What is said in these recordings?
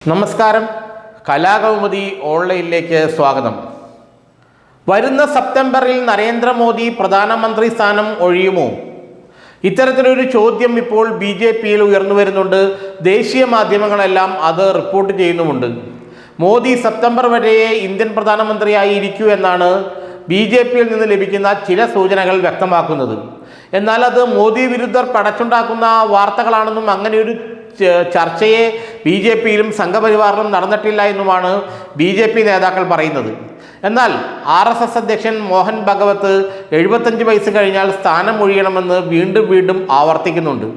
നമസ്കാരം. കലാകൗമുദി ഓൺലൈനിലേക്ക് സ്വാഗതം. വരുന്ന സെപ്റ്റംബറിൽ നരേന്ദ്രമോദി പ്രധാനമന്ത്രി സ്ഥാനം ഒഴിയുമോ? ഇത്തരത്തിലൊരു ചോദ്യം ഇപ്പോൾ BJPയിൽ ഉയർന്നു വരുന്നുണ്ട്. ദേശീയ മാധ്യമങ്ങളെല്ലാം അത് റിപ്പോർട്ട് ചെയ്യുന്നുമുണ്ട്. മോദി സെപ്റ്റംബർ വരെ ഇന്ത്യൻ പ്രധാനമന്ത്രിയായി ഇരിക്കൂ എന്നാണ് BJPയിൽ നിന്ന് ലഭിക്കുന്ന ചില സൂചനകൾ വ്യക്തമാക്കുന്നത്. എന്നാൽ അത് മോദി വിരുദ്ധർ പടച്ചുണ്ടാക്കുന്ന വാർത്തകളാണെന്നും അങ്ങനെയൊരു ചർച്ചയെ BJPയിലും സംഘപരിവാറിലും നടന്നിട്ടില്ല എന്നുമാണ് BJP നേതാക്കൾ പറയുന്നത്. എന്നാൽ RSS അധ്യക്ഷൻ മോഹൻ ഭഗവത് 75 വയസ്സ് കഴിഞ്ഞാൽ സ്ഥാനം ഒഴിയണമെന്ന് വീണ്ടും ആവർത്തിക്കുന്നുണ്ട്.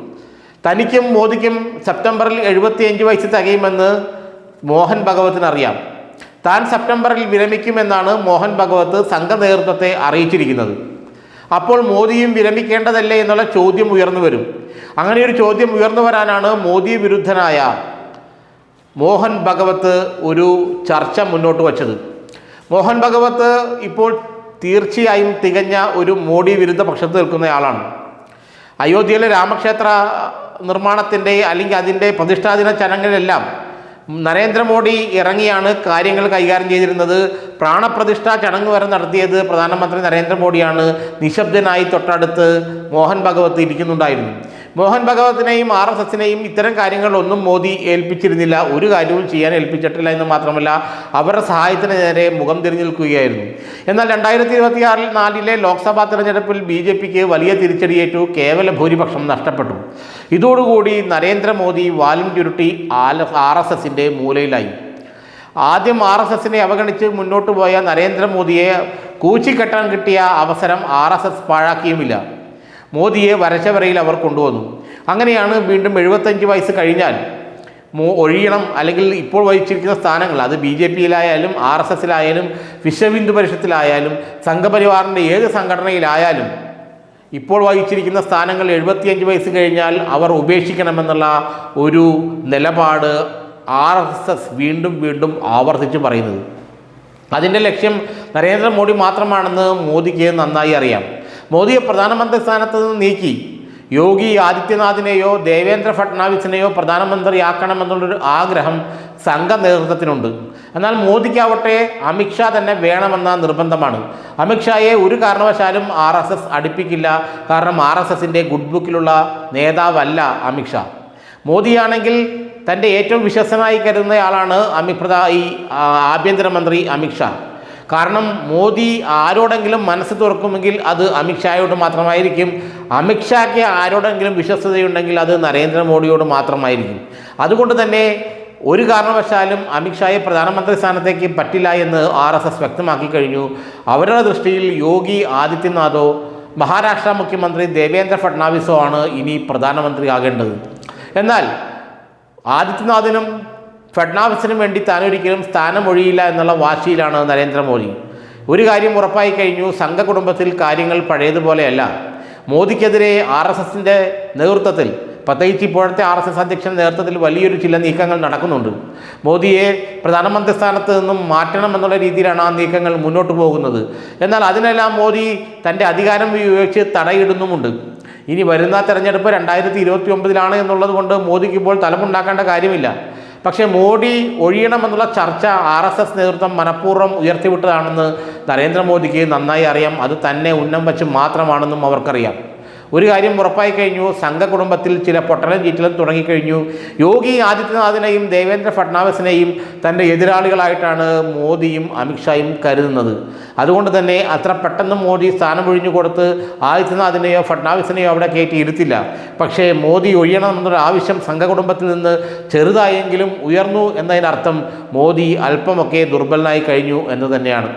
തനിക്കും മോദിക്കും സെപ്റ്റംബറിൽ 75 വയസ്സ് തികയുമെന്ന് മോഹൻ ഭഗവത്തിന് അറിയാം. താൻ സെപ്റ്റംബറിൽ വിരമിക്കുമെന്നാണ് മോഹൻ ഭഗവത് സംഘ നേതൃത്വത്തെ അറിയിച്ചിരിക്കുന്നത്. അപ്പോൾ മോദിയും വിരമിക്കേണ്ടതല്ലേ എന്നുള്ള ചോദ്യം ഉയർന്നു വരും. അങ്ങനെ ഒരു ചോദ്യം ഉയർന്നു വരാനാണ് മോദി വിരുദ്ധനായ മോഹൻ ഭഗവത് ഒരു ചർച്ച മുന്നോട്ട് വച്ചത്. മോഹൻ ഭഗവത് ഇപ്പോൾ തീർച്ചയായും തികഞ്ഞ ഒരു മോദി വിരുദ്ധ പക്ഷത്ത് നിൽക്കുന്നയാളാണ്. അയോധ്യയിലെ രാമക്ഷേത്ര നിർമ്മാണത്തിൻ്റെ അല്ലെങ്കിൽ അതിൻ്റെ പ്രതിഷ്ഠാദിന ചടങ്ങിലെല്ലാം നരേന്ദ്രമോദി ഇറങ്ങിയാണ് കാര്യങ്ങൾ കൈകാര്യം ചെയ്തിരുന്നത്. പ്രാണപ്രതിഷ്ഠാ ചടങ്ങ് വരെ നടത്തിയത് പ്രധാനമന്ത്രി നരേന്ദ്രമോദിയാണ്. നിശബ്ദനായി തൊട്ടടുത്ത് മോഹൻ ഭഗവത് ഇരിക്കുന്നുണ്ടായിരുന്നു. മോഹൻ ഭഗവത്തിനെയും RSSനെയും ഇത്തരം കാര്യങ്ങളൊന്നും മോദി ഏൽപ്പിച്ചിരുന്നില്ല. ഒരു കാര്യവും ചെയ്യാൻ ഏൽപ്പിച്ചിട്ടില്ല എന്ന് മാത്രമല്ല അവരുടെ സഹായത്തിന് നേരെ മുഖം തിരിഞ്ഞു നിൽക്കുകയായിരുന്നു. എന്നാൽ 2024 ലോക്സഭാ തെരഞ്ഞെടുപ്പിൽ BJPക്ക് വലിയ തിരിച്ചടിയേറ്റു. കേവല ഭൂരിപക്ഷം നഷ്ടപ്പെട്ടു. ഇതോടുകൂടി നരേന്ദ്രമോദി വാലും ചുരുട്ടി RSSൻ്റെ മൂലയിലായി. ആദ്യം RSSനെ അവഗണിച്ച് മുന്നോട്ട് പോയ നരേന്ദ്രമോദിയെ കൂച്ചിക്കെട്ടാൻ കിട്ടിയ അവസരം RSS പാഴാക്കിയുമില്ല. മോദിയെ വരച്ചവരയിൽ അവർ കൊണ്ടുവന്നു. അങ്ങനെയാണ് വീണ്ടും 75 വയസ്സ് കഴിഞ്ഞാൽ ഒഴിയണം, അല്ലെങ്കിൽ ഇപ്പോൾ വഹിച്ചിരിക്കുന്ന സ്ഥാനങ്ങൾ അത് BJPയിലായാലും RSSലായാലും വിശ്വഹിന്ദു പരിഷത്തിലായാലും സംഘപരിവാറിൻ്റെ ഏത് സംഘടനയിലായാലും ഇപ്പോൾ വഹിച്ചിരിക്കുന്ന സ്ഥാനങ്ങൾ 75 വയസ്സ് കഴിഞ്ഞാൽ അവർ ഉപേക്ഷിക്കണമെന്നുള്ള ഒരു നിലപാട് RSS വീണ്ടും ആവർത്തിച്ച് പറയുന്നത്. അതിൻ്റെ ലക്ഷ്യം നരേന്ദ്രമോദി മാത്രമാണെന്ന് മോദിക്ക് നന്നായി അറിയാം. മോദിയെ പ്രധാനമന്ത്രി സ്ഥാനത്ത് നിന്ന് നീക്കി യോഗി ആദിത്യനാഥിനെയോ ദേവേന്ദ്ര ഫട്നാവിസിനെയോ പ്രധാനമന്ത്രിയാക്കണമെന്നുള്ളൊരു ആഗ്രഹം സംഘ നേതൃത്വത്തിനുണ്ട്. എന്നാൽ മോദിക്കാവട്ടെ അമിത്ഷാ തന്നെ വേണമെന്ന നിർബന്ധമാണ്. അമിത്ഷായെ ഒരു കാരണവശാലും RSS അടുപ്പിക്കില്ല. കാരണം RSSൻ്റെ ഗുഡ് ബുക്കിലുള്ള നേതാവല്ല അമിത്ഷാ. മോദിയാണെങ്കിൽ തൻ്റെ ഏറ്റവും വിശ്വസനായി കരുതുന്നയാളാണ് ഈ ആഭ്യന്തരമന്ത്രി അമിത്ഷാ. കാരണം മോദി ആരോടെങ്കിലും മനസ്സ് തുറക്കുമെങ്കിൽ അത് അമിത്ഷായോട് മാത്രമായിരിക്കും. അമിത്ഷായ്ക്ക് ആരോടെങ്കിലും വിശ്വസ്തതയുണ്ടെങ്കിൽ അത് നരേന്ദ്രമോദിയോട് മാത്രമായിരിക്കും. അതുകൊണ്ട് തന്നെ ഒരു കാരണവശാലും അമിത്ഷായെ പ്രധാനമന്ത്രി സ്ഥാനത്തേക്ക് പറ്റില്ല എന്ന് RSS വ്യക്തമാക്കി കഴിഞ്ഞു. അവരുടെ ദൃഷ്ടിയിൽ യോഗി ആദിത്യനാഥോ മഹാരാഷ്ട്ര മുഖ്യമന്ത്രി ദേവേന്ദ്ര ഫട്നാവിസോ ആണ് ഇനി പ്രധാനമന്ത്രി ആകേണ്ടത്. എന്നാൽ ആദിത്യനാഥിനും ഫട്നാവിസിനും വേണ്ടി താനൊരിക്കലും സ്ഥാനമൊഴിയില്ല എന്നുള്ള വാശിയിലാണ് നരേന്ദ്രമോദി. ഒരു കാര്യം ഉറപ്പായി കഴിഞ്ഞു, സംഘ കുടുംബത്തിൽ കാര്യങ്ങൾ പഴയതുപോലെയല്ല. മോദിക്കെതിരെ RSSൻ്റെ നേതൃത്വത്തിൽ, പ്രത്യേകിച്ച് ഇപ്പോഴത്തെ RSS അധ്യക്ഷൻ്റെ നേതൃത്വത്തിൽ വലിയൊരു ചില നീക്കങ്ങൾ നടക്കുന്നുണ്ട്. മോദിയെ പ്രധാനമന്ത്രി സ്ഥാനത്ത് നിന്നും മാറ്റണമെന്നുള്ള രീതിയിലാണ് ആ നീക്കങ്ങൾ മുന്നോട്ട് പോകുന്നത്. എന്നാൽ അതിനെല്ലാം മോദി തൻ്റെ അധികാരം ഉപയോഗിച്ച് തടയിടുന്നുമുണ്ട്. ഇനി വരുന്ന തെരഞ്ഞെടുപ്പ് 2029 എന്നുള്ളത് കൊണ്ട് മോദിക്ക് ഇപ്പോൾ തലമുണ്ടാക്കേണ്ട കാര്യമില്ല. പക്ഷേ മോദി ഒഴിയണമെന്നുള്ള ചർച്ച RSS നേതൃത്വം മനഃപൂർവ്വം ഉയർത്തിവിട്ടതാണെന്ന് നരേന്ദ്രമോദിക്ക് നന്നായി അറിയാം. അത് തന്നെ ഉന്നം വച്ച് മാത്രമാണെന്നും അവർക്കറിയാം. ഒരു കാര്യം ഉറപ്പായി കഴിഞ്ഞു, സംഘ കുടുംബത്തിൽ ചില പൊട്ടലും ചീറ്റലും തുടങ്ങിക്കഴിഞ്ഞു. യോഗി ആദിത്യനാഥിനെയും ദേവേന്ദ്ര ഫട്നാവിസിനെയും തൻ്റെ എതിരാളികളായിട്ടാണ് മോദിയും അമിത്ഷായും കരുതുന്നത്. അതുകൊണ്ട് തന്നെ അത്ര പെട്ടെന്ന് മോദി സ്ഥാനമൊഴിഞ്ഞു കൊടുത്ത് ആദിത്യനാഥിനെയോ ഫട്നാവിസിനെയോ അവിടെ കയറ്റി ഇരുത്തില്ല. പക്ഷേ മോദി ഒഴിയണമെന്നൊരു ആവശ്യം സംഘകുടുംബത്തിൽ നിന്ന് ചെറുതായെങ്കിലും ഉയർന്നു എന്നതിനർത്ഥം മോദി അല്പമൊക്കെ ദുർബലനായി കഴിഞ്ഞു എന്ന് തന്നെയാണ്.